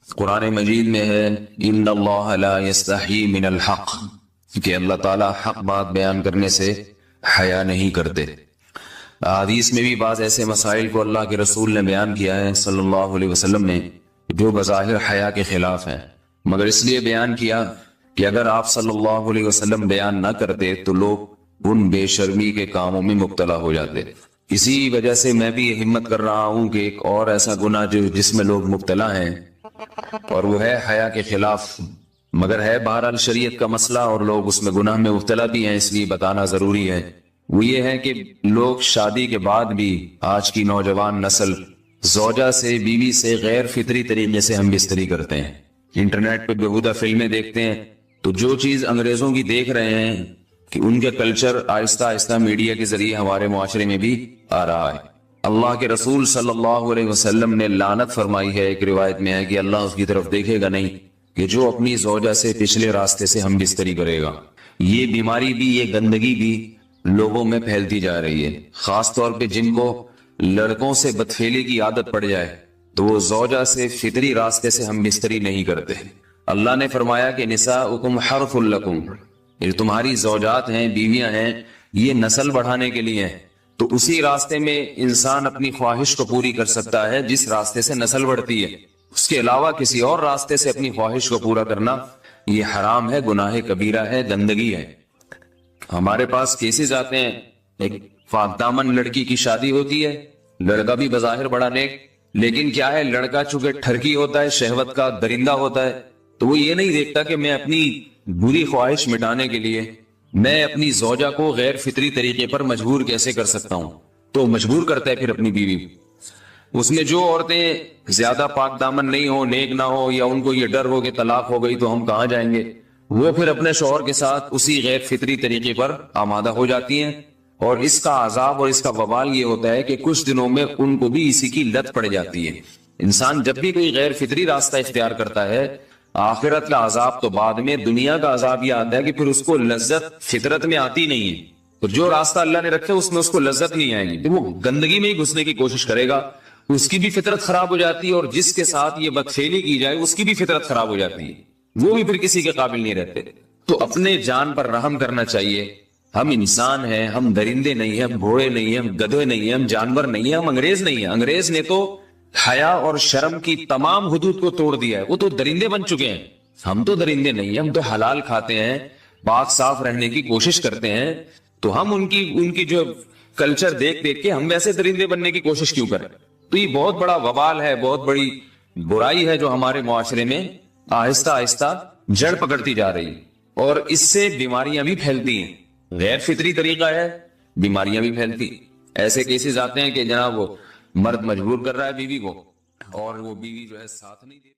قرآن مجید میں ہے ان اللہ لا یستحی من الحق، کہ اللہ تعالیٰ حق بات بیان کرنے سے حیا نہیں کرتے۔ حدیث میں بھی بعض ایسے مسائل کو اللہ کے رسول نے بیان کیا ہے صلی اللہ علیہ وسلم نے جو بظاہر حیا کے خلاف ہیں، مگر اس لیے بیان کیا کہ اگر آپ صلی اللہ علیہ وسلم بیان نہ کرتے تو لوگ ان بے شرمی کے کاموں میں مبتلا ہو جاتے۔ اسی وجہ سے میں بھی یہ ہمت کر رہا ہوں کہ ایک اور ایسا گناہ جس میں لوگ مبتلا ہیں اور وہ ہے حیا کے خلاف، مگر ہے بہرحال شریعت کا مسئلہ اور لوگ اس میں گناہ میں مبتلا بھی ہیں، اس لیے بتانا ضروری ہے۔ وہ یہ ہے کہ لوگ شادی کے بعد بھی آج کی نوجوان نسل زوجہ سے، بیوی سے غیر فطری طریقے سے ہم بستری کرتے ہیں۔ انٹرنیٹ پہ بےہودہ فلمیں دیکھتے ہیں تو جو چیز انگریزوں کی دیکھ رہے ہیں کہ ان کے کلچر آہستہ آہستہ میڈیا کے ذریعے ہمارے معاشرے میں بھی آ رہا ہے۔ اللہ کے رسول صلی اللہ علیہ وسلم نے لعنت فرمائی ہے، ایک روایت میں ہے کہ اللہ اس کی طرف دیکھے گا نہیں کہ جو اپنی زوجہ سے پچھلے راستے سے ہم بستری کرے گا۔ یہ بیماری بھی، یہ گندگی بھی لوگوں میں پھیلتی جا رہی ہے، خاص طور پہ جن کو لڑکوں سے بدفعلی کی عادت پڑ جائے تو وہ زوجہ سے فطری راستے سے ہم بستری نہیں کرتے۔ اللہ نے فرمایا کہ نساؤکم حرث لکم، یہ تمہاری زوجات ہیں، بیویاں ہیں، یہ نسل بڑھانے کے لیے ہیں، تو اسی راستے میں انسان اپنی خواہش کو پوری کر سکتا ہے جس راستے سے نسل بڑھتی ہے۔ اس کے علاوہ کسی اور راستے سے اپنی خواہش کو پورا کرنا یہ حرام ہے، گناہ کبیرہ ہے، گندگی ہے۔ ہمارے پاس کیسز آتے ہیں، ایک پاک دامن لڑکی کی شادی ہوتی ہے، لڑکا بھی بظاہر بڑا نیک، لیکن کیا ہے، لڑکا چونکہ ٹھرکی ہوتا ہے، شہوت کا درندہ ہوتا ہے، تو وہ یہ نہیں دیکھتا کہ میں اپنی بری خواہش مٹانے کے لیے میں اپنی زوجہ کو غیر فطری طریقے پر مجبور کیسے کر سکتا ہوں، تو مجبور کرتا ہے پھر اپنی بیوی۔ اس میں جو عورتیں زیادہ پاک دامن نہیں ہو، نیک نہ ہو، یا ان کو یہ ڈر ہو کہ طلاق ہو گئی تو ہم کہاں جائیں گے، وہ پھر اپنے شوہر کے ساتھ اسی غیر فطری طریقے پر آمادہ ہو جاتی ہیں، اور اس کا عذاب اور اس کا وبال یہ ہوتا ہے کہ کچھ دنوں میں ان کو بھی اسی کی لت پڑ جاتی ہے۔ انسان جب بھی کوئی غیر فطری راستہ اختیار کرتا ہے، آخرت کا عذاب تو بعد میں، دنیا کا عذاب یہ آتا ہے کہ پھر اس کو لذت فطرت میں آتی نہیں ہے، تو جو راستہ اللہ نے رکھے اس میں اس کو لذت نہیں آئے گی، تو وہ گندگی میں ہی گھسنے کی کوشش کرے گا، اس کی بھی فطرت خراب ہو جاتی ہے، اور جس کے ساتھ یہ بدفعلی کی جائے اس کی بھی فطرت خراب ہو جاتی ہے، وہ بھی پھر کسی کے قابل نہیں رہتے۔ تو اپنے جان پر رحم کرنا چاہیے۔ ہم انسان ہیں، ہم درندے نہیں ہیں، ہم گھوڑے نہیں ہیں، ہم گدھے نہیں ہیں، ہم جانور نہیں ہیں، ہم انگریز نہیں ہیں۔ انگریز نے تو حیا اور شرم کی تمام حدود کو توڑ دیا ہے، وہ تو درندے بن چکے ہیں۔ ہم تو درندے نہیں ہیں، ہم تو حلال کھاتے ہیں، پاک صاف رہنے کی کوشش کرتے ہیں، تو ہم ان کی جو کلچر دیکھ کے ہم ویسے درندے بننے کی کوشش کیوں کریں؟ تو یہ بہت بڑا وبال ہے، بہت بڑی برائی ہے جو ہمارے معاشرے میں آہستہ آہستہ جڑ پکڑتی جا رہی ہے، اور اس سے بیماریاں بھی پھیلتی ہیں۔ غیر فطری طریقہ ہے، بیماریاں بھی پھیلتی۔ ایسے کیسز آتے ہیں کہ جناب وہ مرد مجبور کر رہا ہے بیوی کو، اور وہ بیوی جو ہے ساتھ نہیں دیتی۔